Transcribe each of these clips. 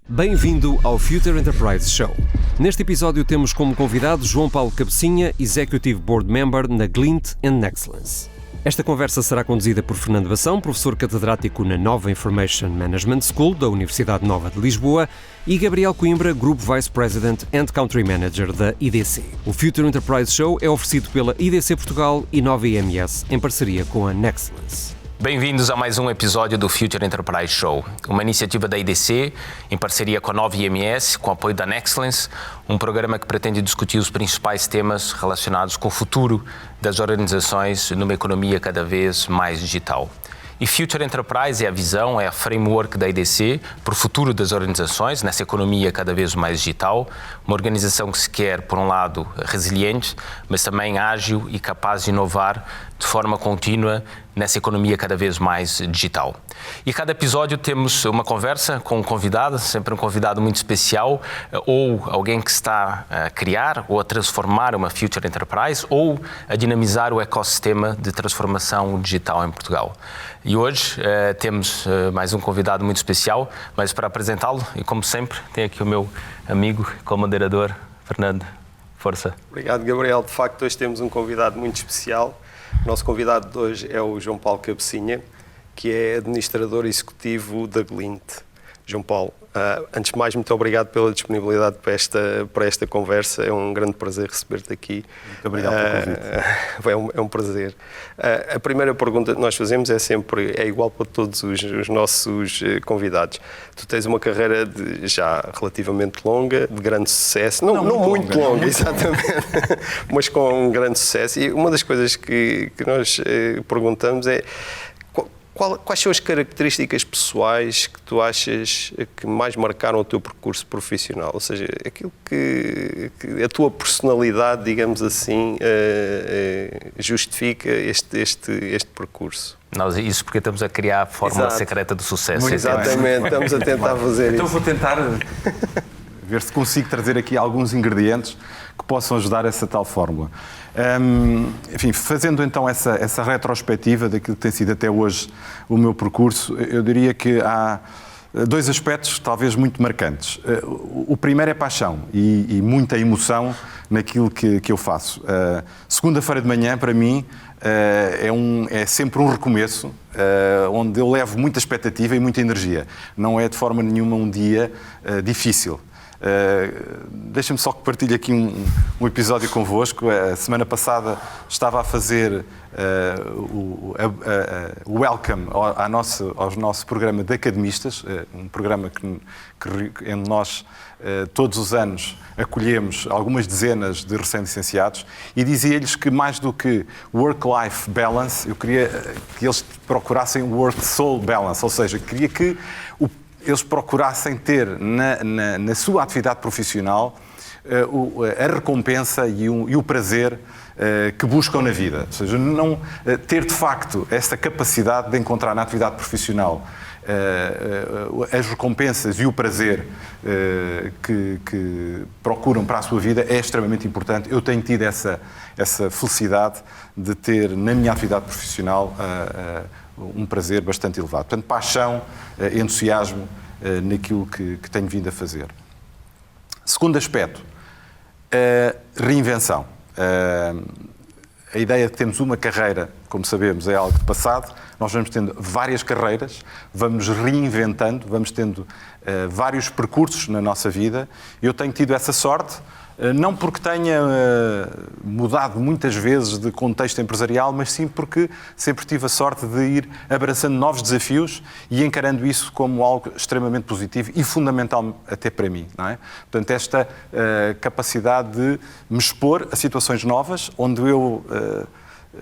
Bem-vindo ao Future Enterprise Show. Neste episódio temos como convidado João Paulo Cabecinha, Executive Board Member na Glint & Excellence. Esta conversa será conduzida por Fernando Bação, professor catedrático na Nova Information Management School da Universidade Nova de Lisboa, e Gabriel Coimbra, Group Vice President and Country Manager da IDC. O Future Enterprise Show é oferecido pela IDC Portugal e Nova IMS, em parceria com a Nexcellence. Bem-vindos a mais um episódio do Future Enterprise Show, uma iniciativa da IDC, em parceria com a Nova IMS, com apoio da Nexcellence, um programa que pretende discutir os principais temas relacionados com o futuro das organizações numa economia cada vez mais digital. E Future Enterprise é a visão, é a framework da IDC para o futuro das organizações nessa economia cada vez mais digital, uma organização que se quer, por um lado, resiliente, mas também ágil e capaz de inovar de forma contínua nessa economia cada vez mais digital. E cada episódio temos uma conversa com um convidado, sempre um convidado muito especial, ou alguém que está a criar ou a transformar uma Future Enterprise ou a dinamizar o ecossistema de transformação digital em Portugal. E hoje temos mais um convidado muito especial, mas para apresentá-lo, e como sempre, tenho aqui o meu amigo e co-moderador, Fernando. Força. Obrigado, Gabriel. De facto, hoje temos um convidado muito especial. O nosso convidado de hoje é o João Paulo Cabecinha, que é administrador executivo da Glint. João Paulo, antes de mais, muito obrigado pela disponibilidade para esta conversa. É um grande prazer receber-te aqui. Muito obrigado pelo convite. É um prazer. A primeira pergunta que nós fazemos é igual para todos os nossos convidados. Tu tens uma carreira já relativamente longa, de grande sucesso. Não muito longa, exatamente, mas com um grande sucesso. E uma das coisas que nós perguntamos é quais são as características pessoais que tu achas que mais marcaram o teu percurso profissional? Ou seja, aquilo que a tua personalidade, digamos assim, justifica este percurso. Nós, isso porque estamos a criar a fórmula secreta do sucesso. Exatamente, estamos a tentar fazer então isso. Então vou tentar ver se consigo trazer aqui alguns ingredientes que possam ajudar essa tal fórmula. Enfim, fazendo então essa retrospectiva daquilo que tem sido até hoje o meu percurso, eu diria que há dois aspectos talvez muito marcantes. O primeiro é paixão e muita emoção naquilo que eu faço. Segunda-feira de manhã, para mim, é sempre um recomeço, onde eu levo muita expectativa e muita energia. Não é de forma nenhuma um dia difícil. Deixa-me só que partilhe aqui um episódio convosco. A semana passada estava a fazer o welcome ao nosso programa de academistas, um programa onde nós todos os anos acolhemos algumas dezenas de recém-licenciados, e dizia-lhes que mais do que work-life balance, eu queria que eles procurassem work-soul balance, ou seja, queria que eles procurassem ter na sua atividade profissional a recompensa e o prazer que buscam na vida. Ou seja, não ter de facto essa capacidade de encontrar na atividade profissional as recompensas e o prazer que procuram para a sua vida é extremamente importante. Eu tenho tido essa felicidade de ter na minha atividade profissional um prazer bastante elevado. Portanto, paixão, entusiasmo naquilo que tenho vindo a fazer. Segundo aspecto, reinvenção. A ideia de que temos uma carreira, como sabemos, é algo de passado. Nós vamos tendo várias carreiras, vamos reinventando, vamos tendo vários percursos na nossa vida. Eu tenho tido essa sorte, não porque tenha mudado muitas vezes de contexto empresarial, mas sim porque sempre tive a sorte de ir abraçando novos desafios e encarando isso como algo extremamente positivo e fundamental até para mim, não é? Portanto, esta capacidade de me expor a situações novas, onde eu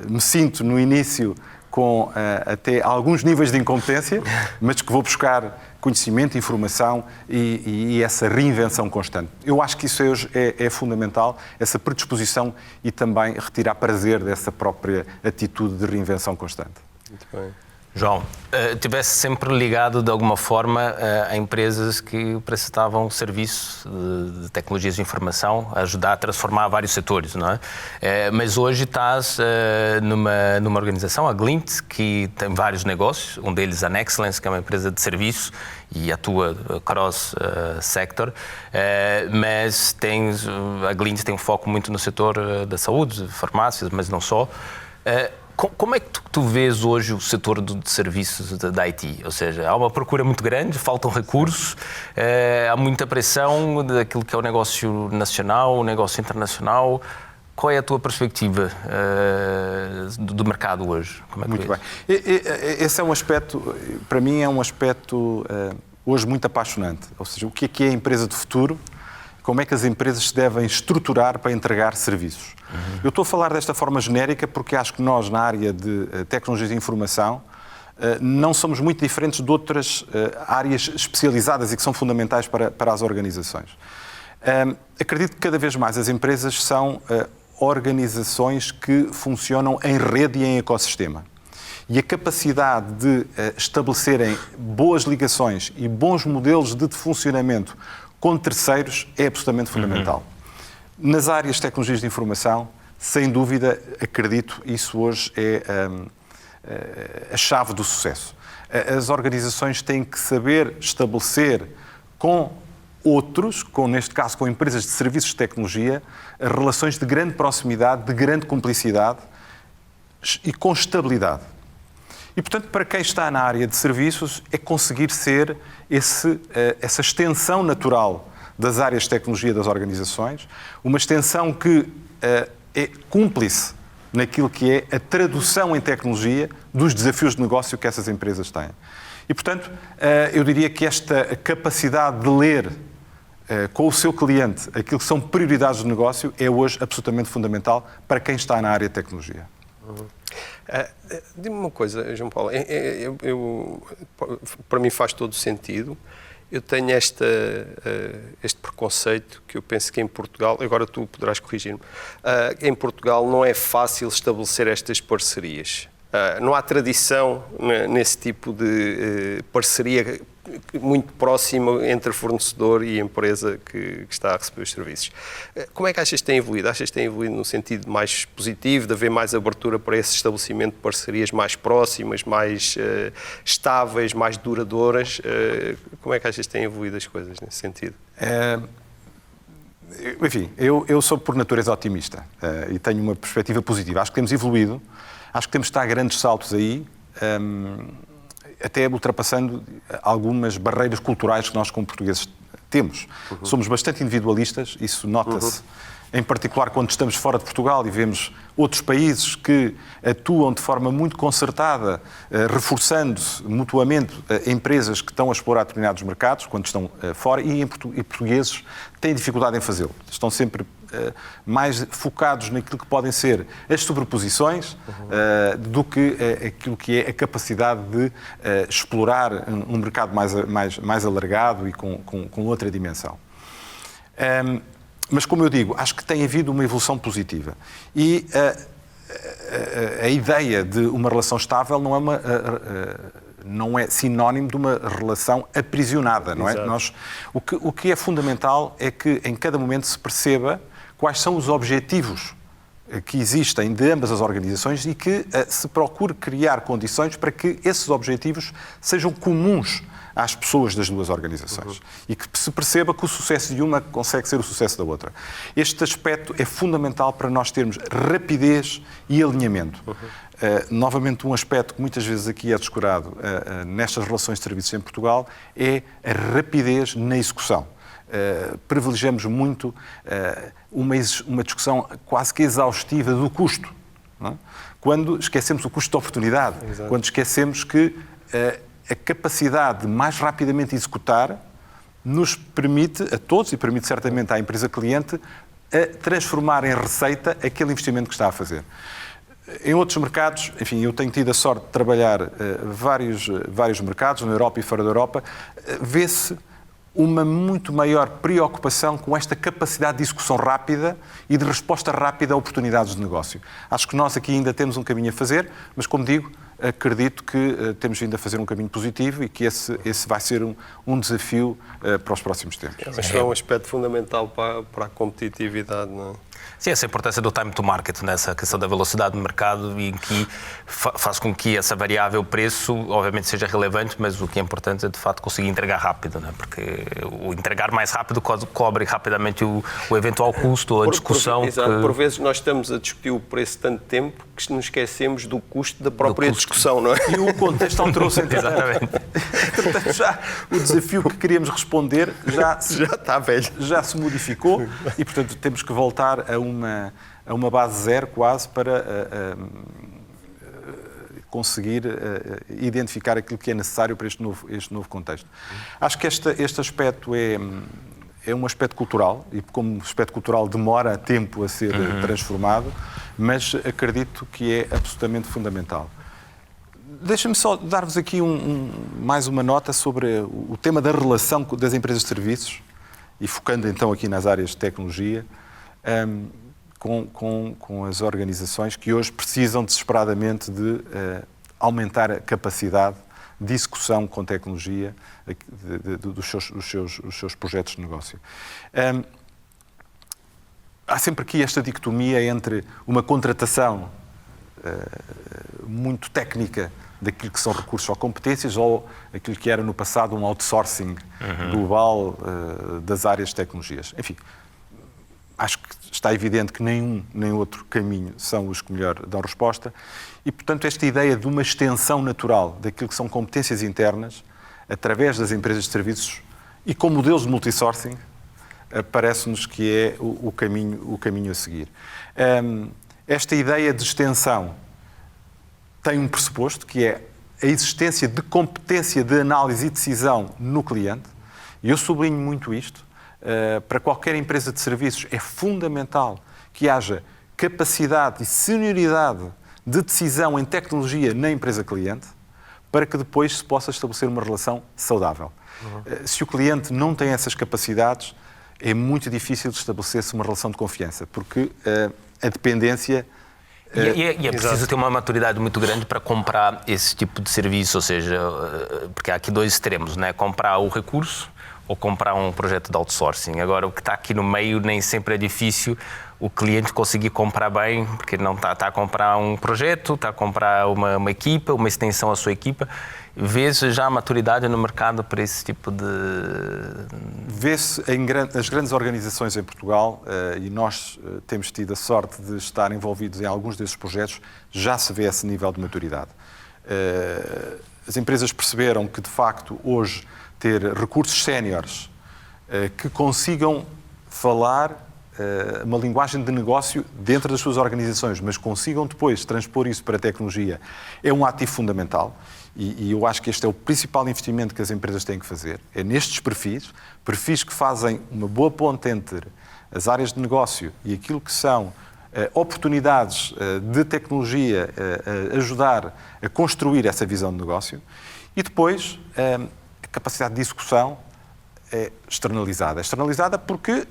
me sinto no início com até alguns níveis de incompetência, mas que vou buscar conhecimento, informação e essa reinvenção constante. Eu acho que isso hoje é fundamental, essa predisposição e também retirar prazer dessa própria atitude de reinvenção constante. Muito bem. João, estivesse sempre ligado de alguma forma a empresas que prestavam serviço de tecnologias de informação, a ajudar a transformar vários setores, não é? Mas hoje estás numa organização, a Glint, que tem vários negócios, um deles a Nexlens, que é uma empresa de serviço e atua cross-sector, mas a Glint tem um foco muito no setor da saúde, farmácias, mas não só. Como é que tu vês hoje o setor de serviços da IT? Ou seja, há uma procura muito grande, faltam recursos, há muita pressão daquilo que é o negócio nacional, o negócio internacional. Qual é a tua perspectiva do mercado hoje? Como é que muito bem. Esse é um aspecto, para mim, é um aspecto hoje muito apaixonante. Ou seja, o que é a empresa de futuro? Como é que as empresas se devem estruturar para entregar serviços? Eu estou a falar desta forma genérica porque acho que nós, na área de tecnologias de informação, não somos muito diferentes de outras áreas especializadas e que são fundamentais para as organizações. Acredito que cada vez mais as empresas são organizações que funcionam em rede e em ecossistema. E a capacidade de estabelecerem boas ligações e bons modelos de funcionamento com terceiros é absolutamente fundamental. Nas áreas de tecnologias de informação, sem dúvida, acredito, isso hoje é a chave do sucesso. As organizações têm que saber estabelecer com outros, neste caso com empresas de serviços de tecnologia, relações de grande proximidade, de grande cumplicidade e com estabilidade. E, portanto, para quem está na área de serviços, é conseguir ser essa extensão natural das áreas de tecnologia das organizações, uma extensão que é cúmplice naquilo que é a tradução em tecnologia dos desafios de negócio que essas empresas têm. E, portanto, eu diria que esta capacidade de ler com o seu cliente aquilo que são prioridades de negócio é hoje absolutamente fundamental para quem está na área de tecnologia. Diz-me uma coisa, João Paulo, para mim faz todo o sentido. Eu tenho este preconceito que eu penso que em Portugal, agora tu poderás corrigir-me, em Portugal não é fácil estabelecer estas parcerias. Não há tradição nesse tipo de parceria muito próxima entre fornecedor e empresa que está a receber os serviços. Como é que achas que tem evoluído? Achas que tem evoluído no sentido mais positivo, de haver mais abertura para esse estabelecimento de parcerias mais próximas, mais estáveis, mais duradouras? Como é que achas que têm evoluído as coisas nesse sentido? Enfim, eu sou por natureza otimista e tenho uma perspectiva positiva. Acho que temos evoluído, acho que temos de dar grandes saltos aí, até ultrapassando algumas barreiras culturais que nós como portugueses temos. Somos bastante individualistas, isso nota-se, em particular quando estamos fora de Portugal e vemos outros países que atuam de forma muito concertada, reforçando-se mutuamente empresas que estão a explorar determinados mercados, quando estão fora, e portugueses têm dificuldade em fazê-lo. Estão sempre mais focados naquilo que podem ser as sobreposições do que aquilo que é a capacidade de explorar um mercado mais alargado e com outra dimensão. Mas, como eu digo, acho que tem havido uma evolução positiva. E a ideia de uma relação estável não é sinónimo de uma relação aprisionada, não é? O que é fundamental é que em cada momento se perceba quais são os objetivos que existem de ambas as organizações e que se procure criar condições para que esses objetivos sejam comuns às pessoas das duas organizações e que se perceba que o sucesso de uma consegue ser o sucesso da outra. Este aspecto é fundamental para nós termos rapidez e alinhamento. Novamente, um aspecto que muitas vezes aqui é descurado nestas relações de serviços em Portugal é a rapidez na execução. Privilegiamos muito uma discussão quase que exaustiva do custo, não é? Quando esquecemos o custo de oportunidade, Exato. Quando esquecemos que a capacidade de mais rapidamente executar nos permite a todos, e permite certamente à empresa cliente, a transformar em receita aquele investimento que está a fazer. Em outros mercados, enfim, eu tenho tido a sorte de trabalhar vários mercados, na Europa e fora da Europa, vê-se uma muito maior preocupação com esta capacidade de execução rápida e de resposta rápida a oportunidades de negócio. Acho que nós aqui ainda temos um caminho a fazer, mas, como digo, acredito que temos vindo a fazer um caminho positivo e que esse vai ser um desafio para os próximos tempos. Mas é um aspecto fundamental para a competitividade, não é? Sim, essa importância do time to market, nessa questão da velocidade do mercado, e que faz com que essa variável preço, obviamente, seja relevante, mas o que é importante é, de facto, conseguir entregar rápido, né? Porque o entregar mais rápido cobre rapidamente o eventual custo ou a discussão. Exato, por vezes nós estamos a discutir o preço tanto tempo que nos esquecemos do custo da própria discussão, não é? E o contexto alterou-se. Exatamente. Portanto, já o desafio que queríamos responder já está velho. Já se modificou e, portanto, temos que voltar a uma base zero quase para conseguir identificar aquilo que é necessário para este novo contexto. Acho que este aspecto é um aspecto cultural e, como aspecto cultural, demora tempo a ser transformado, mas acredito que é absolutamente fundamental. Deixa-me só dar-vos aqui mais uma nota sobre o tema da relação das empresas de serviços e focando então aqui nas áreas de tecnologia, com as organizações que hoje precisam desesperadamente de aumentar a capacidade de execução com tecnologia dos seus projetos de negócio. Há sempre aqui esta dicotomia entre uma contratação muito técnica daquilo que são recursos ou competências ou aquilo que era no passado um outsourcing global das áreas de tecnologias. Enfim, acho que está evidente que nenhum nem outro caminho são os que melhor dão resposta e, portanto, esta ideia de uma extensão natural daquilo que são competências internas através das empresas de serviços e com modelos de multisourcing parece-nos que é o caminho a seguir. Esta ideia de extensão tem um pressuposto que é a existência de competência de análise e decisão no cliente e eu sublinho muito isto. Para qualquer empresa de serviços é fundamental que haja capacidade e senioridade de decisão em tecnologia na empresa cliente para que depois se possa estabelecer uma relação saudável. Se o cliente não tem essas capacidades, é muito difícil de estabelecer-se uma relação de confiança, porque a dependência... E é preciso ter uma maturidade muito grande para comprar esse tipo de serviço, ou seja, porque há aqui dois extremos, né? Comprar o recurso ou comprar um projeto de outsourcing. Agora, o que está aqui no meio nem sempre é difícil o cliente conseguir comprar bem, porque não está a comprar um projeto, está a comprar uma equipa, uma extensão à sua equipa. Vê-se já a maturidade no mercado para esse tipo de... Vê-se as grandes organizações em Portugal, e nós temos tido a sorte de estar envolvidos em alguns desses projetos, já se vê esse nível de maturidade. As empresas perceberam que, de facto, hoje, ter recursos séniores que consigam falar uma linguagem de negócio dentro das suas organizações, mas consigam depois transpor isso para a tecnologia, é um ativo fundamental. E eu acho que este é o principal investimento que as empresas têm que fazer. É nestes perfis que fazem uma boa ponte entre as áreas de negócio e aquilo que são oportunidades de tecnologia, ajudar a construir essa visão de negócio. E depois, a capacidade de execução é externalizada. É externalizada porque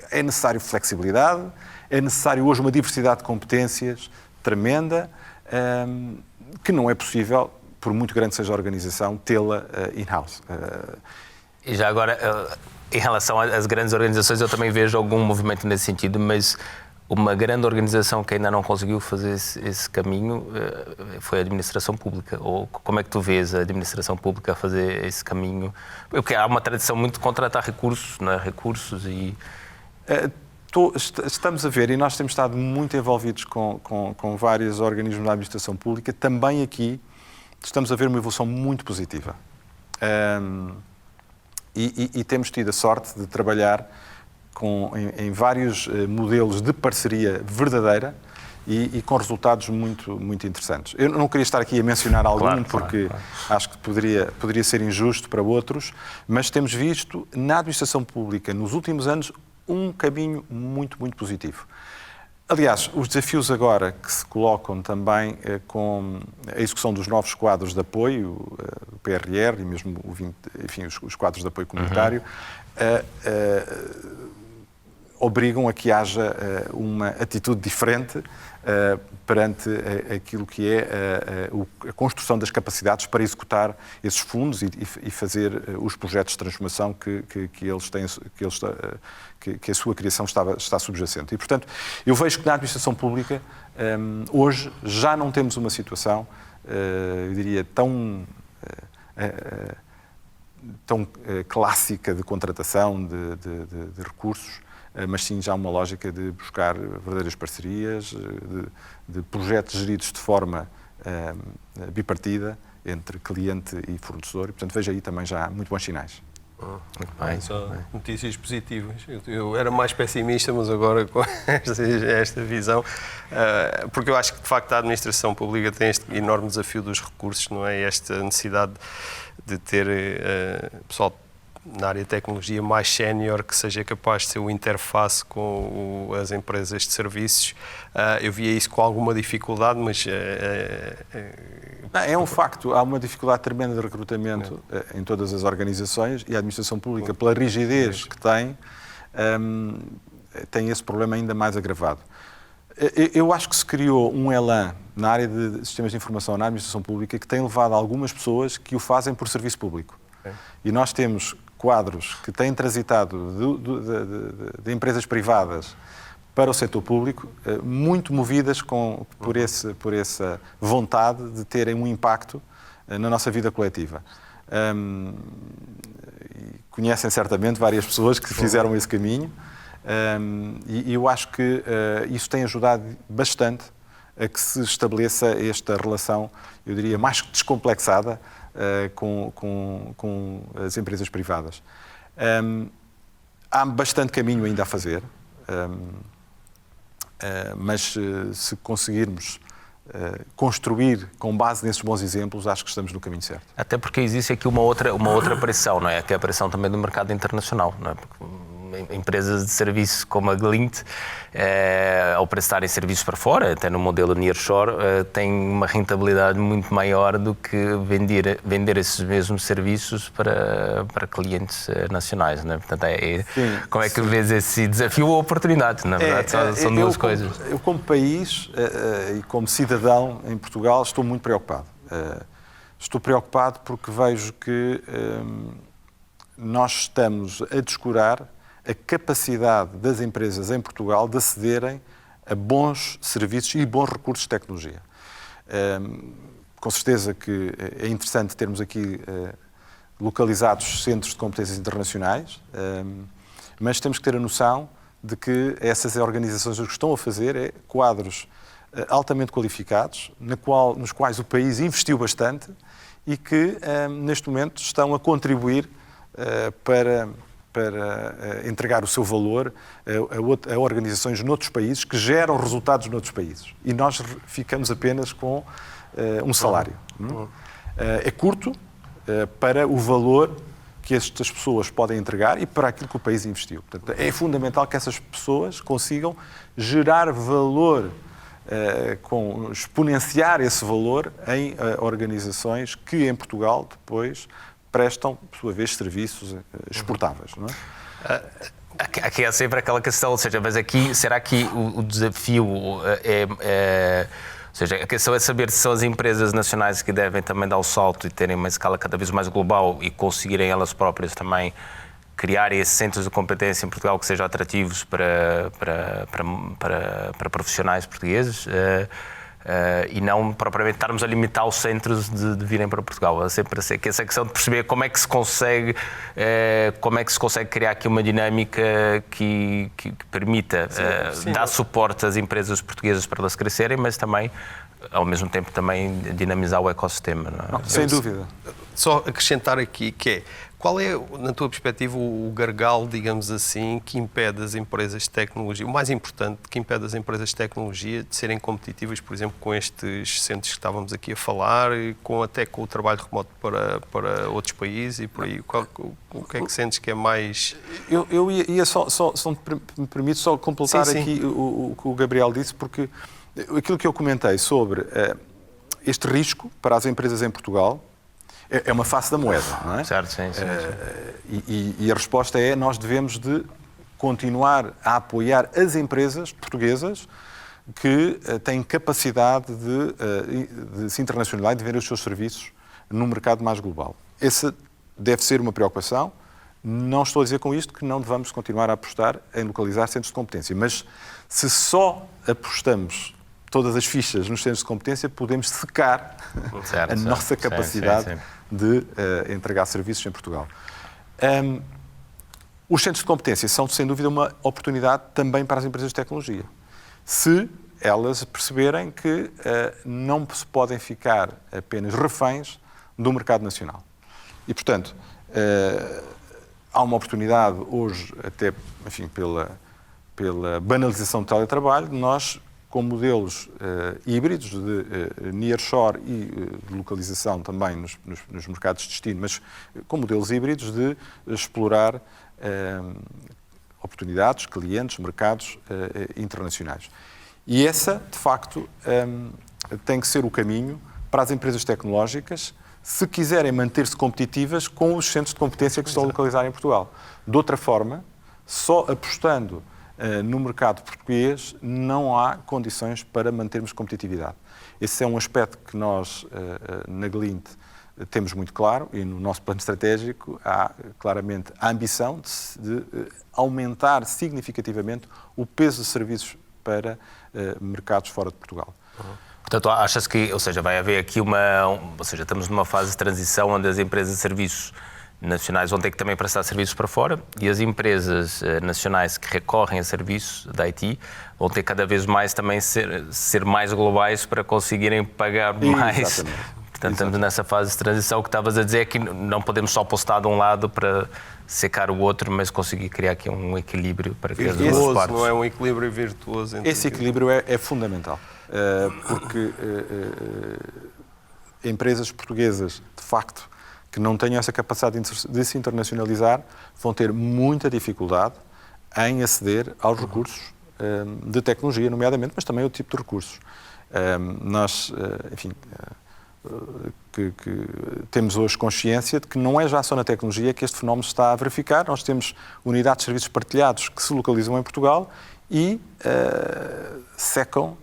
é necessário flexibilidade, é necessário hoje uma diversidade de competências tremenda, que não é possível, por muito grande seja a organização, tê-la in-house. E já agora, em relação às grandes organizações, eu também vejo algum movimento nesse sentido, mas uma grande organização que ainda não conseguiu fazer esse caminho foi a administração pública. Ou como é que tu vês a administração pública a fazer esse caminho? Porque há uma tradição muito de contratar recursos, não é? Recursos e... Estamos a ver, e nós temos estado muito envolvidos com vários organismos da administração pública, também aqui estamos a ver uma evolução muito positiva. E temos tido a sorte de trabalhar em vários modelos de parceria verdadeira e com resultados muito, muito interessantes. Eu não queria estar aqui a mencionar algum, porque acho que poderia ser injusto para outros, mas temos visto na administração pública, nos últimos anos, um caminho muito, muito positivo. Aliás, os desafios agora que se colocam também com a execução dos novos quadros de apoio, o PRR e mesmo os quadros de apoio comunitário, obrigam a que haja uma atitude diferente perante aquilo que é a construção das capacidades para executar esses fundos e fazer os projetos de transformação que a sua criação está subjacente. E, portanto, eu vejo que na administração pública, hoje, já não temos uma situação, eu diria, tão clássica de contratação de recursos, mas sim já uma lógica de buscar verdadeiras parcerias, de projetos geridos de forma bipartida entre cliente e fornecedor. E, portanto, vejo aí também já muito bons sinais. Muito bem. Só notícias positivas. Eu era mais pessimista, mas agora com esta visão, porque eu acho que de facto a administração pública tem este enorme desafio dos recursos, não é? Esta necessidade de ter pessoal na área de tecnologia mais sénior que seja capaz de ser o interface com as empresas de serviços. Eu via isso com alguma dificuldade, mas... É um facto, há uma dificuldade tremenda de recrutamento em todas as organizações e a administração pública, pela rigidez que tem esse problema ainda mais agravado. Eu acho que se criou um elan na área de sistemas de informação na administração pública que tem levado algumas pessoas que o fazem por serviço público. E nós temos quadros que têm transitado de empresas privadas para o setor público, muito movidas por essa vontade de terem um impacto na nossa vida coletiva. Conhecem certamente várias pessoas que fizeram esse caminho, e eu acho que isso tem ajudado bastante a que se estabeleça esta relação, eu diria, mais descomplexada com as empresas privadas. Há bastante caminho ainda a fazer, mas se conseguirmos construir com base nesses bons exemplos, acho que estamos no caminho certo. Até porque existe aqui uma outra pressão, não é? Que é a pressão também do mercado internacional, não é? Porque empresas de serviço como a Glint, ao prestarem serviços para fora, até no modelo nearshore, têm uma rentabilidade muito maior do que vender esses mesmos serviços para clientes nacionais, não é? Portanto, como é que vês esse desafio ou oportunidade? Na verdade, são duas coisas. Eu, como país e como cidadão em Portugal, estou muito preocupado. Estou preocupado porque vejo que nós estamos a descurar a capacidade das empresas em Portugal de acederem a bons serviços e bons recursos de tecnologia. Com certeza que é interessante termos aqui localizados centros de competências internacionais, mas temos que ter a noção de que essas organizações o que estão a fazer quadros altamente qualificados, nos quais o país investiu bastante e que, neste momento, estão a contribuir para entregar o seu valor a organizações noutros países que geram resultados noutros países. E nós ficamos apenas com um salário. É curto para o valor que estas pessoas podem entregar e para aquilo que o país investiu. Portanto, é fundamental que essas pessoas consigam gerar valor, exponenciar esse valor em organizações que em Portugal depois prestam, por sua vez, serviços exportáveis, não é? Aqui é sempre aquela questão, ou seja, mas aqui, será que o desafio ou seja, a questão é saber se são as empresas nacionais que devem também dar o salto e terem uma escala cada vez mais global e conseguirem elas próprias também criar esses centros de competência em Portugal que sejam atrativos para profissionais portugueses, e não propriamente estarmos a limitar os centros de virem para Portugal. É sempre essa questão de perceber como é que se consegue criar aqui uma dinâmica que permita dar suporte às empresas portuguesas para elas crescerem, mas também, ao mesmo tempo, também dinamizar o ecossistema. Não é? Sem dúvida. Só acrescentar aqui que qual é, na tua perspectiva, o gargalo, digamos assim, que impede as empresas de tecnologia, o mais importante, que impede as empresas de tecnologia de serem competitivas, por exemplo, com estes centros que estávamos aqui a falar, até com o trabalho remoto para outros países e por aí? O que é que sentes que é mais... Eu ia só me permite só completar aqui o que o Gabriel disse, porque aquilo que eu comentei sobre este risco para as empresas em Portugal é uma face da moeda, não é? Certo, sim. E a resposta é: nós devemos de continuar a apoiar as empresas portuguesas que têm capacidade de se internacionalizar e de vender os seus serviços num mercado mais global. Essa deve ser uma preocupação. Não estou a dizer com isto que não devamos continuar a apostar em localizar centros de competência, mas se só apostamos todas as fichas nos centros de competência, podemos secar a nossa capacidade de entregar serviços em Portugal. Os centros de competência são, sem dúvida, uma oportunidade também para as empresas de tecnologia. Se elas perceberem que não se podem ficar apenas reféns do mercado nacional. E, portanto, há uma oportunidade hoje, até enfim, pela banalização do teletrabalho, de nós, com modelos híbridos de nearshore e de localização também nos mercados de destino, mas com modelos híbridos de explorar oportunidades, clientes, mercados internacionais. E essa, de facto, tem que ser o caminho para as empresas tecnológicas se quiserem manter-se competitivas com os centros de competência que estão localizados em Portugal. De outra forma, só apostando no mercado português não há condições para mantermos competitividade. Esse é um aspecto que nós, na Glint, temos muito claro e no nosso plano estratégico há claramente a ambição de aumentar significativamente o peso de serviços para mercados fora de Portugal. Portanto, achas que, ou seja, vai haver aqui ou seja, estamos numa fase de transição onde as empresas de serviços nacionais vão ter que também prestar serviços para fora e as empresas nacionais que recorrem a serviços da IT vão ter cada vez mais também ser mais globais para conseguirem pagar mais. Exatamente. Portanto, estamos nessa fase de transição. O que estavas a dizer é que não podemos só postar de um lado para secar o outro, mas conseguir criar aqui um equilíbrio para que as duas partes... Não é um equilíbrio virtuoso. Esse equilíbrio é fundamental, porque empresas portuguesas, de facto, que não tenham essa capacidade de se internacionalizar, vão ter muita dificuldade em aceder aos recursos de tecnologia, nomeadamente, mas também outro tipo de recursos. Nós, enfim... Que temos hoje consciência de que não é já só na tecnologia que este fenómeno se está a verificar. Nós temos unidades de serviços partilhados que se localizam em Portugal e secam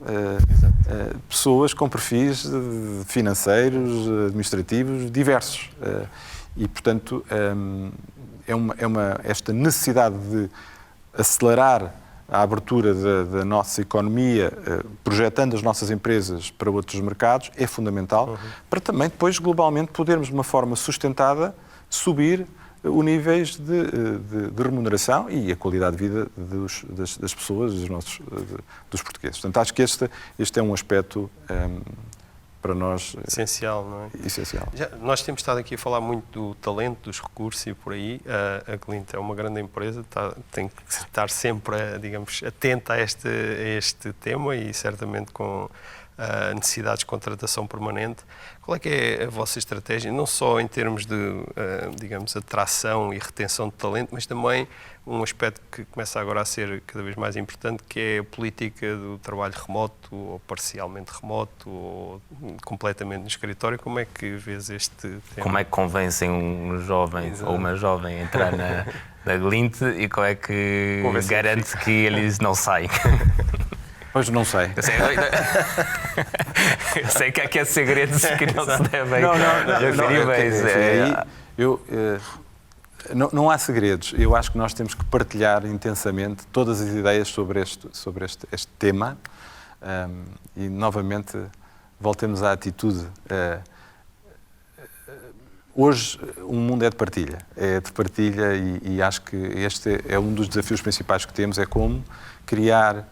pessoas com perfis financeiros, administrativos, diversos. E, portanto, esta necessidade de acelerar a abertura da nossa economia, projetando as nossas empresas para outros mercados, é fundamental para também depois, globalmente, podermos, de uma forma sustentada, subir os níveis de remuneração e a qualidade de vida das pessoas, dos portugueses. Portanto, acho que este é um aspecto para nós essencial, não é? Essencial. Nós temos estado aqui a falar muito do talento, dos recursos e por aí. A Glint é uma grande empresa, tem que estar sempre, digamos, atenta a este tema e certamente com necessidades de contratação permanente. Qual é que é a vossa estratégia, não só em termos de, digamos, atração e retenção de talento, mas também um aspecto que começa agora a ser cada vez mais importante, que é a política do trabalho remoto, ou parcialmente remoto, ou completamente no escritório. Como é que vês este tema? Como é que convencem um jovem ou uma jovem a entrar na Glint e como é que garante que eles não saem? Pois não sei. Eu sei que aqui há segredos que não se devem referir, mas não há segredos. Eu acho que nós temos que partilhar intensamente todas as ideias sobre este tema e, novamente, voltemos à atitude. Hoje, o mundo é de partilha. E acho que este é um dos desafios principais que temos, é como criar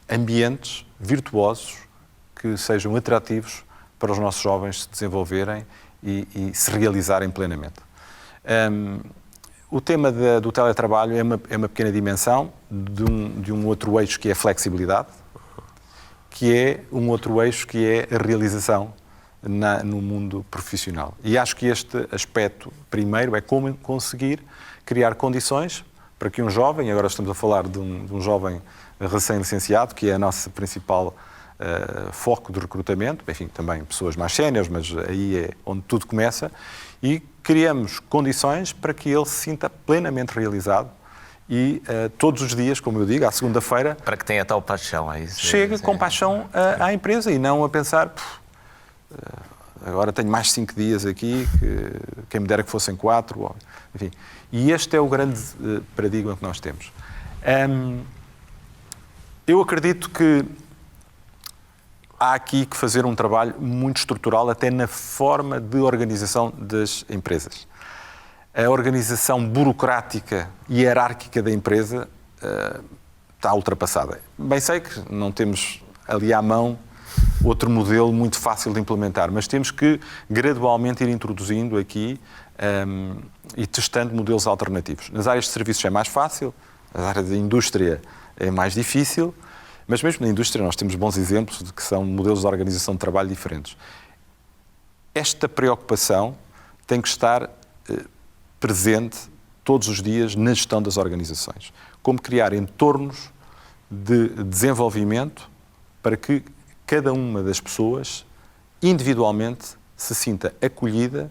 ambientes virtuosos que sejam atrativos para os nossos jovens se desenvolverem e se realizarem plenamente. O tema do teletrabalho é uma pequena dimensão de um outro eixo que é a flexibilidade, que é um outro eixo que é a realização no mundo profissional. E acho que este aspecto primeiro é como conseguir criar condições para que um jovem, agora estamos a falar de um jovem recém-licenciado, que é a nossa principal foco de recrutamento, enfim, também pessoas mais séniores, mas aí é onde tudo começa, e criamos condições para que ele se sinta plenamente realizado e todos os dias, como eu digo, à segunda-feira... Para que tenha tal paixão. Chega com paixão à empresa e não a pensar... agora tenho mais 5 dias aqui, quem me dera que fossem 4, enfim. E este é o grande paradigma que nós temos. Eu acredito que há aqui que fazer um trabalho muito estrutural até na forma de organização das empresas. A organização burocrática e hierárquica da empresa está ultrapassada. Bem sei que não temos ali à mão outro modelo muito fácil de implementar, mas temos que gradualmente ir introduzindo aqui e testando modelos alternativos. Nas áreas de serviços é mais fácil, nas áreas da indústria é mais difícil, mas mesmo na indústria nós temos bons exemplos de que são modelos de organização de trabalho diferentes. Esta preocupação tem que estar presente todos os dias na gestão das organizações. Como criar entornos de desenvolvimento para que cada uma das pessoas, individualmente, se sinta acolhida,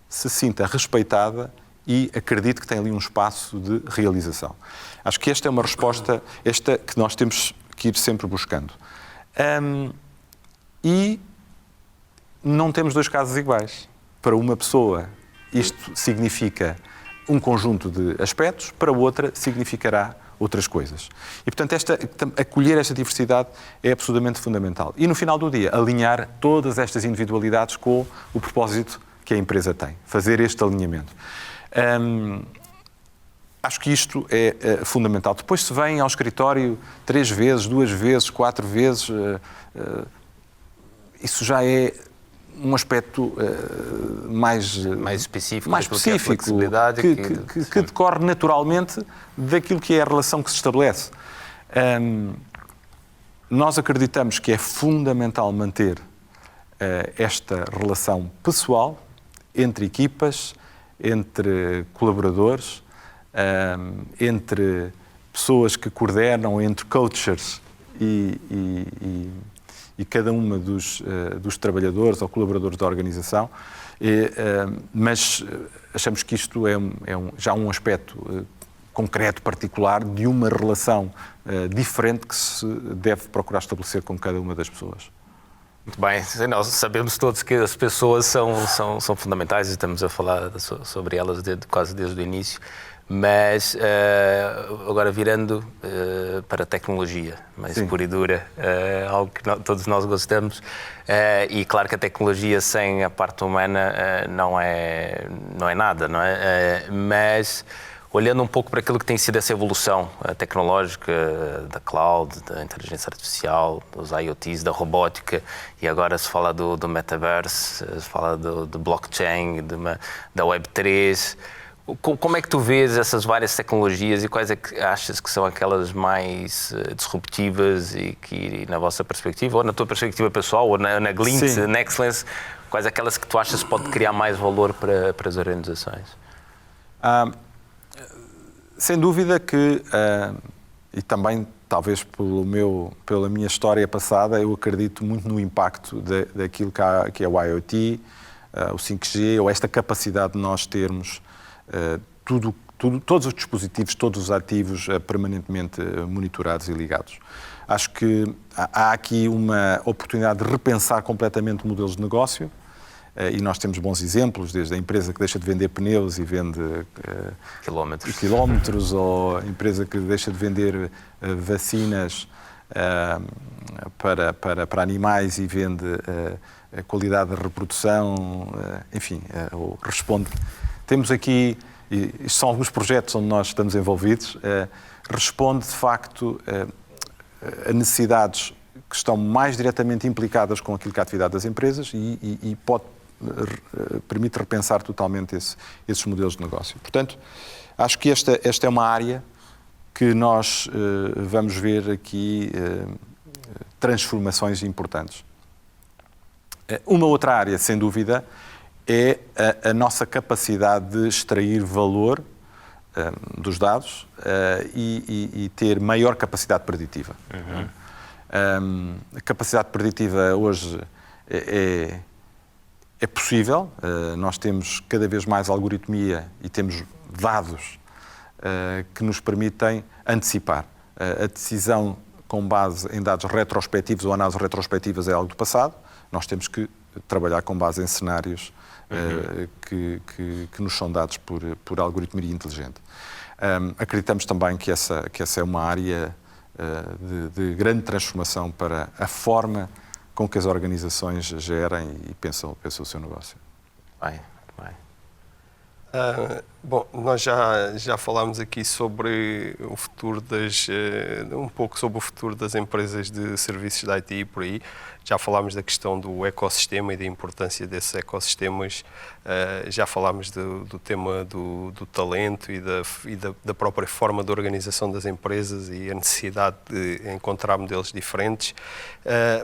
se sinta respeitada e acredite que tem ali um espaço de realização. Acho que esta é uma resposta, esta que nós temos que ir sempre buscando. E não temos 2 casos iguais. Para uma pessoa, isto significa um conjunto de aspectos, para outra significará outras coisas. E, portanto, acolher esta diversidade é absolutamente fundamental. E, no final do dia, alinhar todas estas individualidades com o propósito que a empresa tem. Fazer este alinhamento. Acho que isto é fundamental. Depois se vem ao escritório 3 vezes, 2 vezes, 4 vezes, isso já é um aspecto mais específico, que decorre naturalmente daquilo que é a relação que se estabelece. Nós acreditamos que é fundamental manter esta relação pessoal entre equipas, entre colaboradores, entre pessoas que coordenam, entre coaches e cada uma dos trabalhadores ou colaboradores da organização, mas achamos que isto é já um aspecto concreto, particular, de uma relação diferente que se deve procurar estabelecer com cada uma das pessoas. Muito bem, nós sabemos todos que as pessoas são fundamentais e estamos a falar sobre elas quase desde o início, mas agora virando para a tecnologia, mais pura e dura, algo que todos nós gostamos, e claro que a tecnologia sem a parte humana não é nada, não é? Mas olhando um pouco para aquilo que tem sido essa evolução tecnológica da cloud, da inteligência artificial, dos IoTs, da robótica, e agora se fala do metaverse, se fala do blockchain, da Web3. Como é que tu vês essas várias tecnologias e quais é que achas que são aquelas mais disruptivas e que, na vossa perspectiva, ou na tua perspectiva pessoal, ou na Glint, Nexlens, quais aquelas que tu achas que pode criar mais valor para as organizações? Sem dúvida que, e também talvez pela minha história passada, eu acredito muito no impacto daquilo que é o IoT, o 5G, ou esta capacidade de nós termos todos os dispositivos, todos os ativos permanentemente monitorados e ligados. Acho que há aqui uma oportunidade de repensar completamente modelos de negócio, e nós temos bons exemplos, desde a empresa que deixa de vender pneus e vende quilómetros, ou a empresa que deixa de vender vacinas para animais e vende a qualidade da reprodução, enfim, ou responde. Temos aqui, e são alguns projetos onde nós estamos envolvidos, responde de facto a necessidades que estão mais diretamente implicadas com aquilo que é a atividade das empresas e permite repensar totalmente esses modelos de negócio. Portanto, acho que esta é uma área que nós vamos ver aqui transformações importantes. Uma outra área, sem dúvida, é a nossa capacidade de extrair valor dos dados e ter maior capacidade preditiva. A capacidade preditiva hoje é possível. Nós temos cada vez mais algoritmia e temos dados que nos permitem antecipar. A decisão com base em dados retrospectivos ou análises retrospectivas é algo do passado. Nós temos que trabalhar com base em cenários que nos são dados por algoritmia inteligente. Acreditamos também que essa é uma área de grande transformação para a forma com que as organizações gerem e pensam o seu negócio. Bem. Bom, nós já falámos aqui sobre o futuro um pouco sobre o futuro das empresas de serviços de IT e por aí. Já falámos da questão do ecossistema e da importância desses ecossistemas. Já falámos do tema do talento e da própria forma de organização das empresas e a necessidade de encontrar modelos diferentes.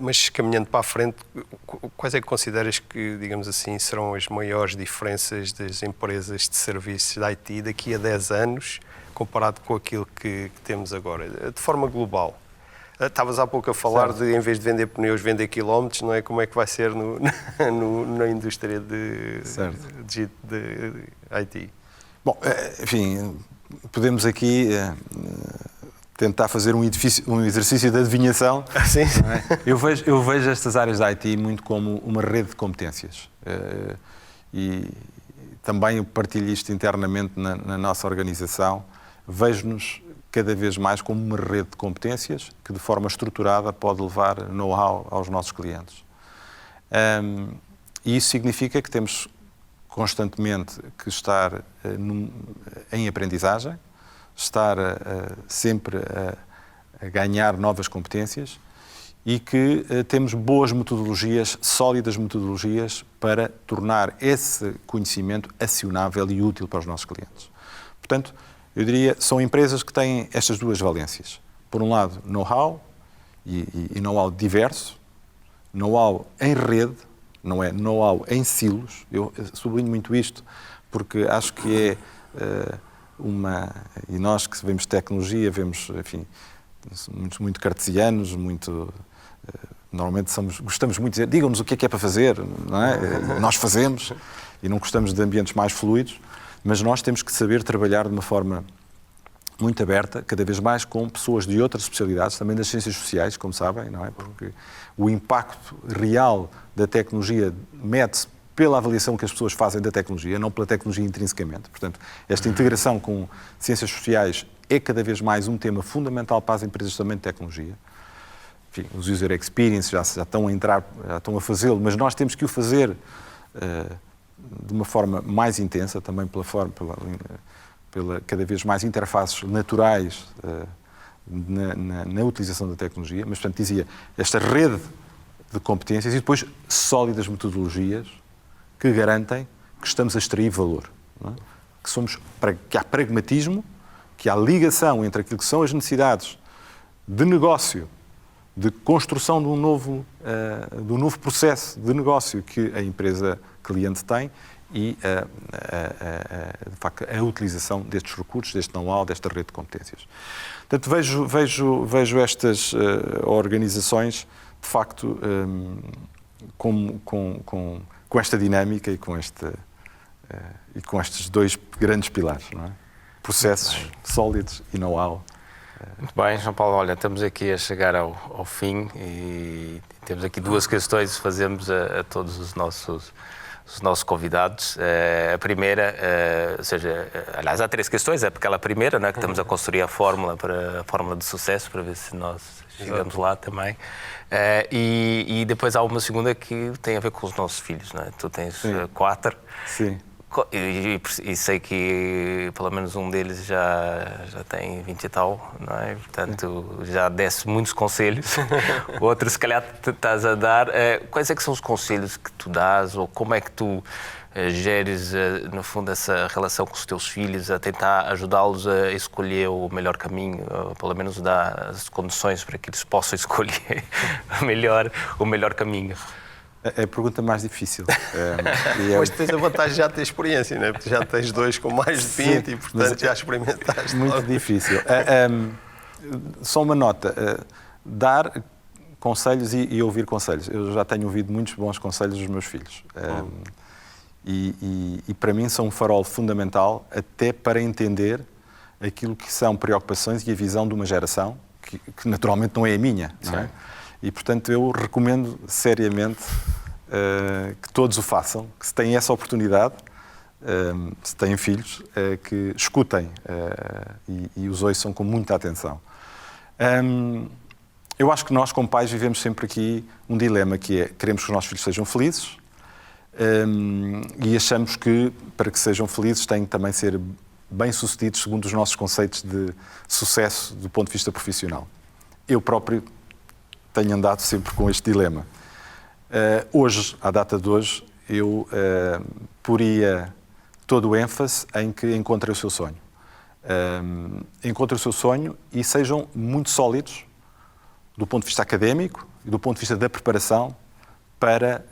Mas caminhando para a frente, quais é que consideras que, digamos assim, serão as maiores diferenças das empresas de serviços de IT daqui a 10 anos, comparado com aquilo que temos agora, de forma global? Estavas há pouco a falar de, em vez de vender pneus, vender quilómetros, não é? Como é que vai ser na indústria de IT? Bom, enfim, podemos aqui tentar fazer um exercício de adivinhação. Sim. Não é? Eu vejo estas áreas da IT muito como uma rede de competências. E também eu partilho isto internamente na nossa organização. Vejo-nos cada vez mais como uma rede de competências que, de forma estruturada, pode levar know-how aos nossos clientes. E isso significa que temos constantemente que estar em aprendizagem, estar sempre a ganhar novas competências e que temos boas metodologias, sólidas metodologias para tornar esse conhecimento acionável e útil para os nossos clientes. Portanto, eu diria, são empresas que têm estas duas valências. Por um lado, know-how e know-how diverso, know-how em rede, não é know-how em silos. Eu sublinho muito isto porque acho que é e nós que vemos tecnologia, vemos, enfim, muito cartesianos, normalmente gostamos muito de dizer, digam-nos o que é para fazer, não é? Nós fazemos e não gostamos de ambientes mais fluidos. Mas nós temos que saber trabalhar de uma forma muito aberta, cada vez mais com pessoas de outras especialidades, também das ciências sociais, como sabem, não é? Porque o impacto real da tecnologia mede-se pela avaliação que as pessoas fazem da tecnologia, não pela tecnologia intrinsecamente. Portanto, esta integração com ciências sociais é cada vez mais um tema fundamental para as empresas também de tecnologia. Enfim, os user experience já estão a entrar, já estão a fazê-lo, mas nós temos que o fazer de uma forma mais intensa, também pela cada vez mais interfaces naturais na utilização da tecnologia, mas, portanto, dizia, esta rede de competências e depois sólidas metodologias que garantem que estamos a extrair valor, não é? Que há pragmatismo, que há ligação entre aquilo que são as necessidades de negócio, de construção de um novo processo de negócio que a empresa cliente tem e de facto, a utilização destes recursos, deste know-how, desta rede de competências. Portanto, vejo estas organizações, de facto, com esta dinâmica e com estes dois grandes pilares, não é? Processos sólidos e know-how. Muito bem, João Paulo, olha, estamos aqui a chegar ao fim e temos aqui duas questões que fazemos a todos os nossos convidados. A primeira, ou seja, aliás, há três questões. É aquela primeira, né, que estamos a construir a fórmula de sucesso, para ver se nós chegamos lá também. E depois há uma segunda que tem a ver com os nossos filhos, né? Tu tens 4. Sim. E sei que pelo menos um deles já tem 20 e tal, não é? Portanto, já desse muitos conselhos. Outros, se calhar, estás a dar. Quais é que são os conselhos que tu dás ou como é que tu geres, no fundo, essa relação com os teus filhos, a tentar ajudá-los a escolher o melhor caminho, ou pelo menos dar as condições para que eles possam escolher o melhor caminho? É a pergunta mais difícil. Mas tens a vantagem de já ter experiência, não é? Porque já tens 2 com mais de 20 e, portanto, já experimentaste. Muito difícil. Só uma nota. Dar conselhos e ouvir conselhos. Eu já tenho ouvido muitos bons conselhos dos meus filhos. E para mim são um farol fundamental até para entender aquilo que são preocupações e a visão de uma geração que naturalmente não é a minha. Não é? E, portanto, eu recomendo seriamente que todos o façam, que se têm essa oportunidade, se têm filhos, que escutem e os ouçam com muita atenção. Eu acho que nós, como pais, vivemos sempre aqui um dilema, que é, queremos que os nossos filhos sejam felizes e achamos que, para que sejam felizes, têm que também ser bem-sucedidos segundo os nossos conceitos de sucesso do ponto de vista profissional. Eu próprio tenho andado sempre com este dilema. Hoje, à data de hoje, eu poria todo o ênfase em que encontrem o seu sonho. Encontrem o seu sonho e sejam muito sólidos do ponto de vista académico e do ponto de vista da preparação para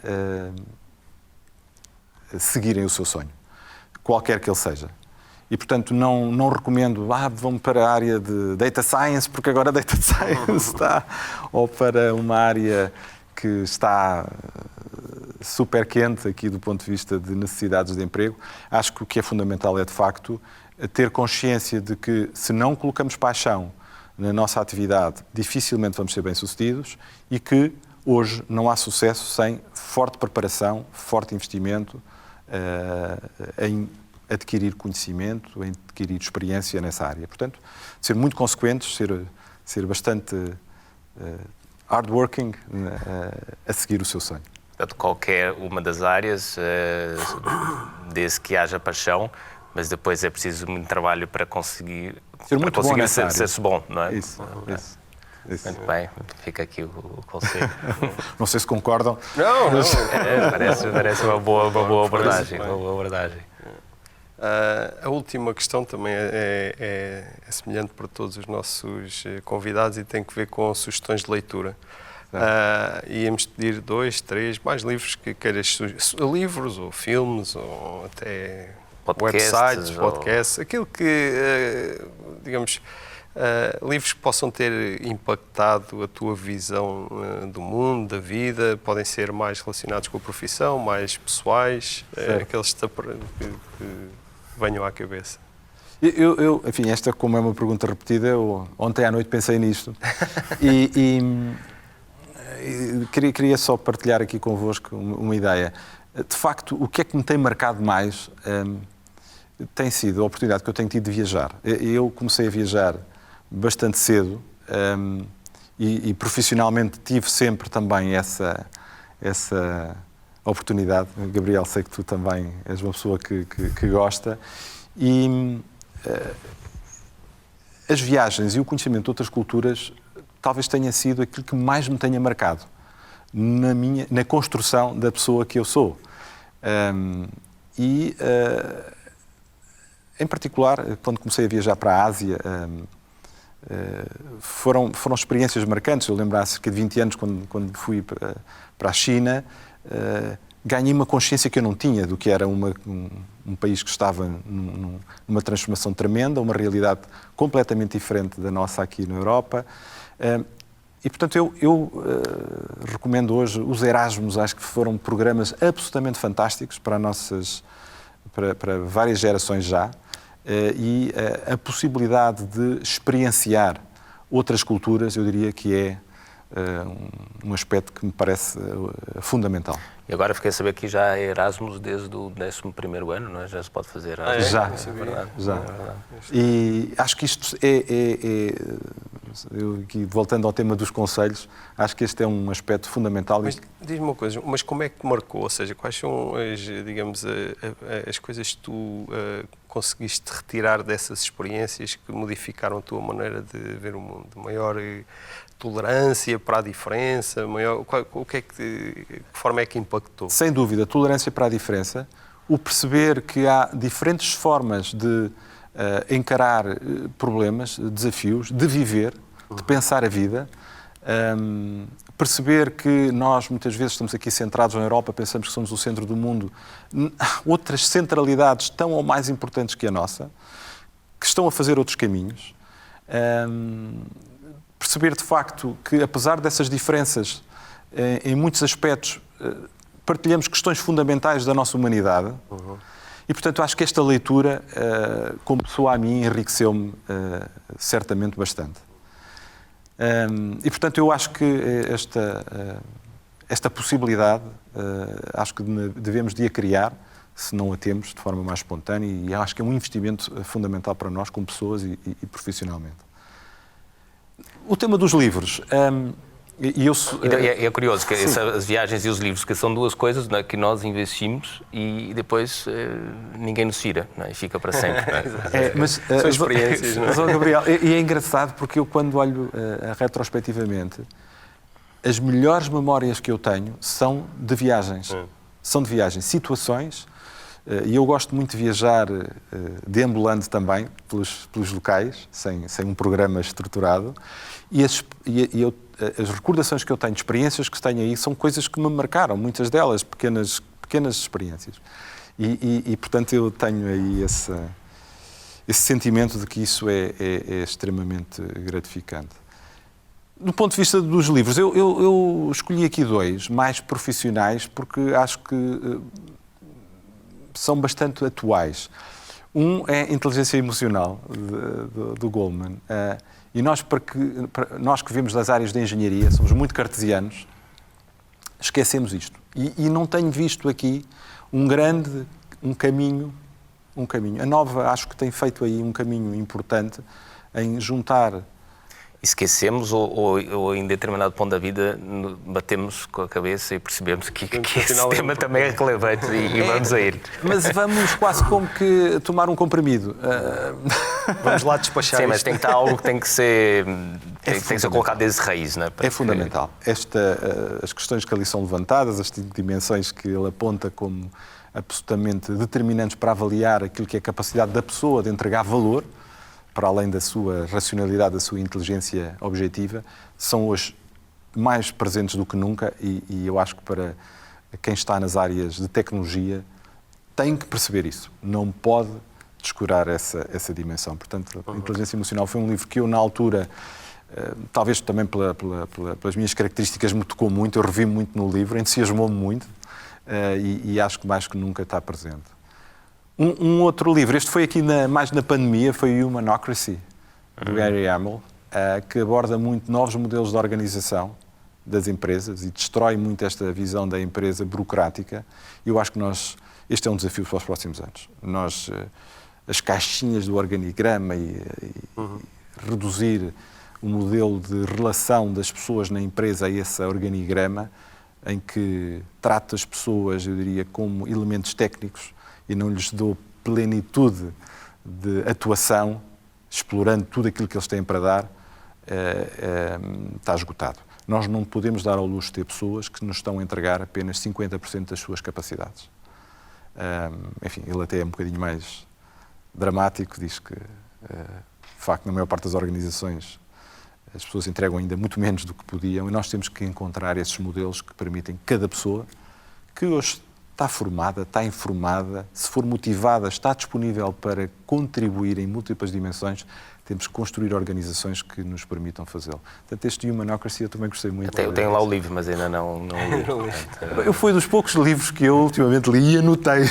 seguirem o seu sonho, qualquer que ele seja. E, portanto, não recomendo, vão para a área de Data Science, porque agora Data Science está, ou para uma área que está super quente aqui do ponto de vista de necessidades de emprego. Acho que o que é fundamental é, de facto, ter consciência de que, se não colocamos paixão na nossa atividade, dificilmente vamos ser bem-sucedidos e que hoje não há sucesso sem forte preparação, forte investimento em adquirir conhecimento, em adquirir experiência nessa área. Portanto, ser muito consequentes, ser bastante hardworking a seguir o seu sonho. Portanto, qualquer uma das áreas, desde que haja paixão, mas depois é preciso muito trabalho para conseguir ser muito bom nessa área. Ser bom, não é? Isso. Muito bem, fica aqui o conselho. Não sei se concordam. Não. Parece uma boa abordagem. A última questão também é semelhante para todos os nossos convidados e tem que ver com sugestões de leitura. Íamos pedir 2, 3, mais livros que queiras, livros ou filmes ou até websites, podcasts, aquilo que, digamos, livros que possam ter impactado a tua visão do mundo, da vida, podem ser mais relacionados com a profissão, mais pessoais, aqueles que venham à cabeça. Enfim, esta, como é uma pergunta repetida, eu ontem à noite pensei nisto e queria só partilhar aqui convosco uma ideia. De facto, o que é que me tem marcado mais tem sido a oportunidade que eu tenho tido de viajar. Eu comecei a viajar bastante cedo e profissionalmente tive sempre também essa oportunidade. Gabriel, sei que tu também és uma pessoa que gosta. E as viagens e o conhecimento de outras culturas talvez tenha sido aquilo que mais me tenha marcado na construção da pessoa que eu sou. Em particular, quando comecei a viajar para a Ásia, foram experiências marcantes. Eu lembro há cerca de 20 anos, quando fui para a China, ganhei uma consciência que eu não tinha do que era um país que estava numa transformação tremenda, uma realidade completamente diferente da nossa aqui na Europa. E, portanto, eu recomendo hoje os Erasmus. Acho que foram programas absolutamente fantásticos para várias gerações já, e a possibilidade de experienciar outras culturas, eu diria que é um aspecto que me parece fundamental. E agora fiquei a saber que já é Erasmus desde o 11º ano, não é? Já se pode fazer Erasmus. Já. É verdade. E acho que isto eu, aqui, voltando ao tema dos conselhos, acho que este é um aspecto fundamental. Mas diz-me uma coisa, mas como é que te marcou? Ou seja, quais são as coisas que tu conseguiste retirar dessas experiências que modificaram a tua maneira de ver o mundo? Maior tolerância para a diferença? Que forma é que impactou? Sem dúvida, tolerância para a diferença, o perceber que há diferentes formas de encarar problemas, desafios, de viver, de pensar a vida, perceber que nós muitas vezes estamos aqui centrados na Europa, pensamos que somos o centro do mundo, há outras centralidades tão ou mais importantes que a nossa, que estão a fazer outros caminhos. Perceber de facto que, apesar dessas diferenças, em muitos aspectos, partilhamos questões fundamentais da nossa humanidade. E, portanto, acho que esta leitura, como pessoa a mim, enriqueceu-me certamente bastante. E, portanto, eu acho que esta possibilidade, acho que devemos de a criar, se não a temos, de forma mais espontânea, e acho que é um investimento fundamental para nós, como pessoas e profissionalmente. O tema dos livros... É curioso que as viagens e os livros, que são duas coisas, não é, que nós investimos e depois ninguém nos tira, não é? E fica para sempre. Não é? São experiências, não é? Mas, Gabriel, e é engraçado porque eu, quando olho retrospectivamente, as melhores memórias que eu tenho são de viagens. São de viagens, situações, e eu gosto muito de viajar deambulando também pelos locais, sem um programa estruturado, e as recordações que eu tenho, experiências que tenho aí, são coisas que me marcaram, muitas delas, pequenas experiências. E portanto, eu tenho aí esse sentimento de que isso é extremamente gratificante. Do ponto de vista dos livros, eu escolhi aqui dois, mais profissionais, porque acho que são bastante atuais. Um é Inteligência Emocional, do Goleman. E nós que vivemos das áreas de engenharia, somos muito cartesianos, esquecemos isto. E não tenho visto aqui um caminho. A Nova, acho que tem feito aí um caminho importante em juntar... Esquecemos ou em determinado ponto da vida batemos com a cabeça e percebemos que esse tema também é relevante e vamos a ele. Mas vamos quase como que tomar um comprimido. Vamos lá despachar. Sim, mas tem que estar algo que tem que ser colocado desde raiz, não é? É fundamental. As questões que ali são levantadas, as dimensões que ele aponta como absolutamente determinantes para avaliar aquilo que é a capacidade da pessoa de entregar valor, para além da sua racionalidade, da sua inteligência objetiva, são hoje mais presentes do que nunca e eu acho que para quem está nas áreas de tecnologia tem que perceber isso. Não pode descurar essa dimensão. Portanto, a Inteligência Emocional foi um livro que eu, na altura, talvez também pelas minhas características, me tocou muito, eu revi muito no livro, entusiasmou-me muito e acho que mais que nunca está presente. Um outro livro, este foi aqui mais na pandemia, foi o Humanocracy, do Gary Hamel, que aborda muito novos modelos de organização das empresas e destrói muito esta visão da empresa burocrática. E eu acho que este é um desafio para os próximos anos. As caixinhas do organigrama e reduzir o modelo de relação das pessoas na empresa a esse organigrama, em que trata as pessoas, eu diria, como elementos técnicos, e não lhes dou plenitude de atuação, explorando tudo aquilo que eles têm para dar, está esgotado. Nós não podemos dar ao luxo de ter pessoas que nos estão a entregar apenas 50% das suas capacidades. Enfim, ele até é um bocadinho mais dramático, diz que, de facto, na maior parte das organizações, as pessoas entregam ainda muito menos do que podiam, e nós temos que encontrar esses modelos que permitem que cada pessoa, que hoje está formada, está informada, se for motivada, está disponível para contribuir em múltiplas dimensões, temos que construir organizações que nos permitam fazê-lo. Portanto, este Humanocracy eu também gostei muito. Eu tenho lá o livro, mas ainda não li. Eu fui dos poucos livros que eu ultimamente li e anotei.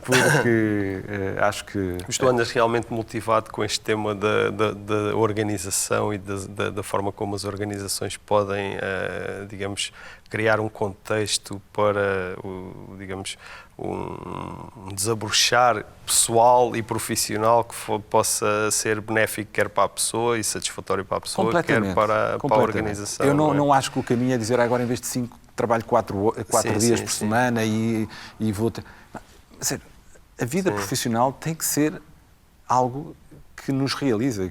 Porque acho que... Mas tu andas realmente motivado com este tema da organização e da forma como as organizações podem, digamos, criar um contexto para, digamos, um desabrochar pessoal e profissional que possa ser benéfico quer para a pessoa e satisfatório para a pessoa, quer para a organização. Eu não acho que o caminho é dizer agora, em vez de 5, trabalho 4 dias por semana e vou ter... A vida profissional tem que ser algo que nos realiza e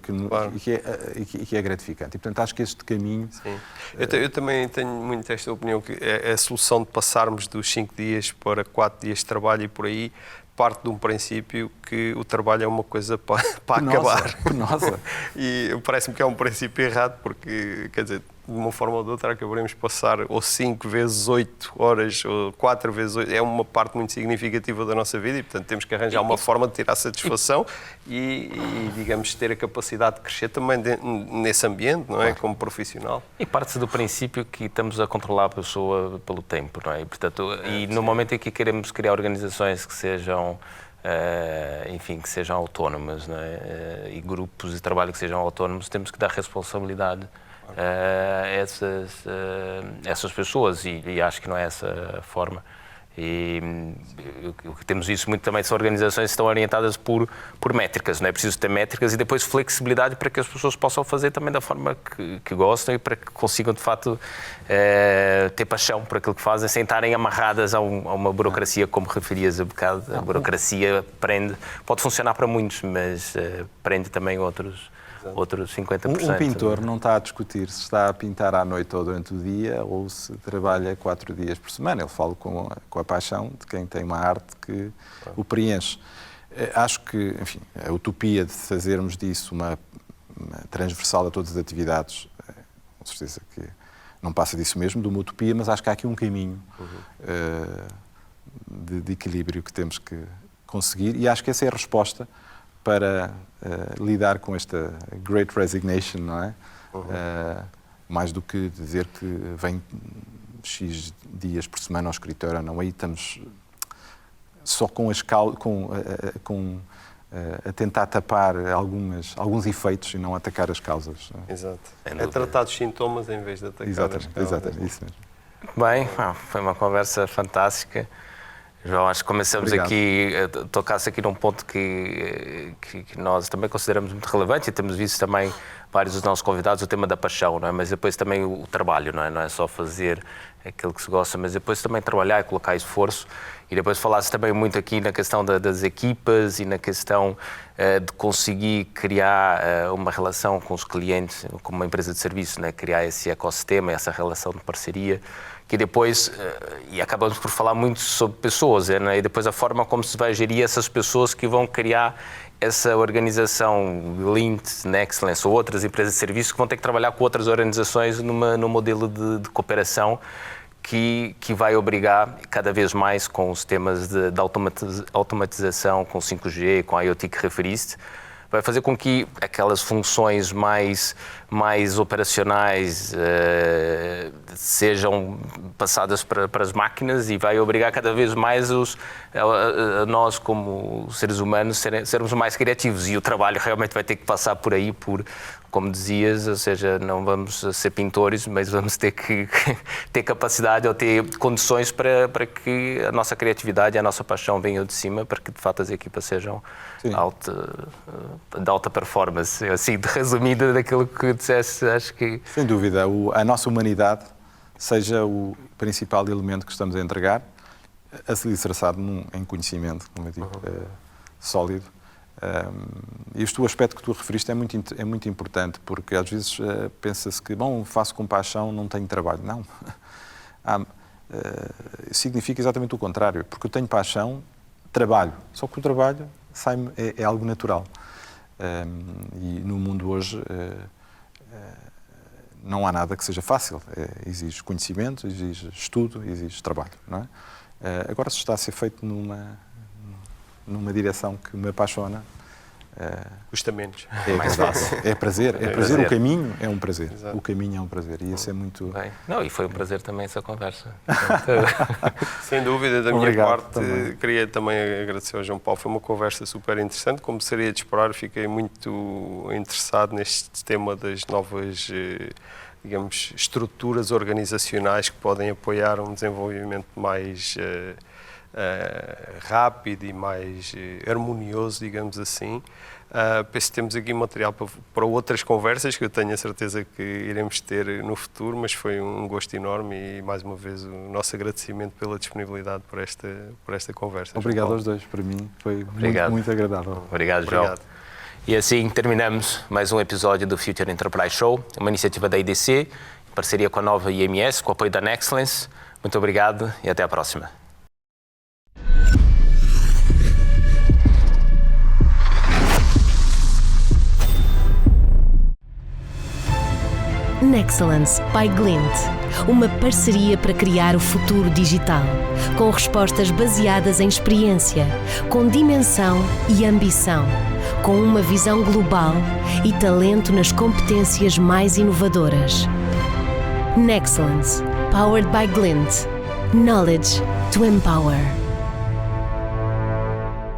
que é gratificante. E, portanto, acho que este caminho... Sim. Eu também tenho muito esta opinião, que a solução de passarmos dos 5 dias para 4 dias de trabalho e por aí parte de um princípio que o trabalho é uma coisa para acabar. Penosa. E parece-me que é um princípio errado, porque, quer dizer, de uma forma ou de outra, acabaremos passar ou 5 vezes 8 horas, ou 4 vezes 8, é uma parte muito significativa da nossa vida e, portanto, temos que arranjar uma forma de tirar satisfação e digamos, ter a capacidade de crescer também nesse ambiente, não é? Como profissional. E parte-se do princípio que estamos a controlar a pessoa pelo tempo, não é? E, portanto, no momento em que queremos criar organizações que sejam que sejam autónomas, não é? E grupos de trabalho que sejam autónomos, temos que dar responsabilidade a essas pessoas e acho que não é essa a forma. E o que temos isso muito também são organizações que estão orientadas por métricas, não é preciso ter métricas e depois flexibilidade para que as pessoas possam fazer também da forma que gostam e para que consigam de facto ter paixão por aquilo que fazem sem estarem amarradas a uma burocracia, como referias há bocado. A burocracia pode funcionar para muitos, mas prende também outros 50%. Um pintor não está a discutir se está a pintar à noite ou durante o dia ou se trabalha 4 dias por semana. Ele fala com a paixão de quem tem uma arte que o preenche. Acho que, enfim, a utopia de fazermos disso uma transversal a todas as atividades, com certeza que não passa disso mesmo, de uma utopia, mas acho que há aqui um caminho de equilíbrio que temos que conseguir e acho que essa é a resposta para lidar com esta Great Resignation, não é? Mais do que dizer que vem X dias por semana ao escritório, não. Aí estamos só a tentar tapar alguns efeitos e não atacar as causas. Não é? Exato. É tratar os sintomas em vez de atacar as causas. Exatamente, isso mesmo. Bem, foi uma conversa fantástica. João, acho que começamos aqui, tocasse aqui num ponto que nós também consideramos muito relevante e temos visto também vários dos nossos convidados o tema da paixão, não é? Mas depois também o trabalho, não é só fazer aquilo que se gosta, mas depois também trabalhar e colocar esforço. E depois falasse também muito aqui na questão das equipas e na questão de conseguir criar uma relação com os clientes, como uma empresa de serviço, né? Criar esse ecossistema, essa relação de parceria, que depois, e acabamos por falar muito sobre pessoas, né? E depois a forma como se vai gerir essas pessoas que vão criar essa organização Glint, Nexlence ou outras empresas de serviço que vão ter que trabalhar com outras organizações num modelo de cooperação que vai obrigar cada vez mais com os temas de automatização, com 5G, com a IoT que referiste, vai fazer com que aquelas funções mais operacionais sejam passadas para as máquinas e vai obrigar cada vez mais a nós, como seres humanos, sermos mais criativos. E o trabalho realmente vai ter que passar por aí, como dizias, ou seja, não vamos ser pintores, mas vamos ter que ter capacidade ou ter condições para que a nossa criatividade e a nossa paixão venham de cima, para que de fato as equipas sejam de alta performance. Assim, resumida daquilo que disseste, acho que... Sem dúvida, a nossa humanidade seja o principal elemento que estamos a entregar, a se alicerçado em conhecimento, como eu digo, sólido. E o aspecto que tu referiste é muito importante, porque às vezes pensa-se que, faço com paixão, não tenho trabalho. Não. Significa exatamente o contrário, porque eu tenho paixão, trabalho. Só que o trabalho é algo natural. E no mundo hoje não há nada que seja fácil. Exige conhecimento, exige estudo, exige trabalho. Não é? Agora, se está a ser feito numa direção que me apaixona, custa menos. É prazer. O caminho é um prazer. Exato. O caminho é um prazer. E isso é muito... Bem. Não, e foi um prazer também essa conversa. Sem dúvida, da minha parte, queria também agradecer ao João Paulo. Foi uma conversa super interessante. Como seria de esperar, fiquei muito interessado neste tema das novas, digamos, estruturas organizacionais que podem apoiar um desenvolvimento mais rápido e mais harmonioso, digamos assim. Penso que temos aqui material para outras conversas que eu tenho a certeza que iremos ter no futuro, mas foi um gosto enorme e, mais uma vez, o nosso agradecimento pela disponibilidade por esta conversa. Obrigado aos dois, para mim foi muito agradável. Obrigado, João. E assim terminamos mais um episódio do Future Enterprise Show, uma iniciativa da IDC, em parceria com a nova IMS, com o apoio da Nexlence. Muito obrigado e até à próxima. Nexcellence by Glint, uma parceria para criar o futuro digital, com respostas baseadas em experiência, com dimensão e ambição, com uma visão global e talento nas competências mais inovadoras. Nexcellence, powered by Glint. Knowledge to empower.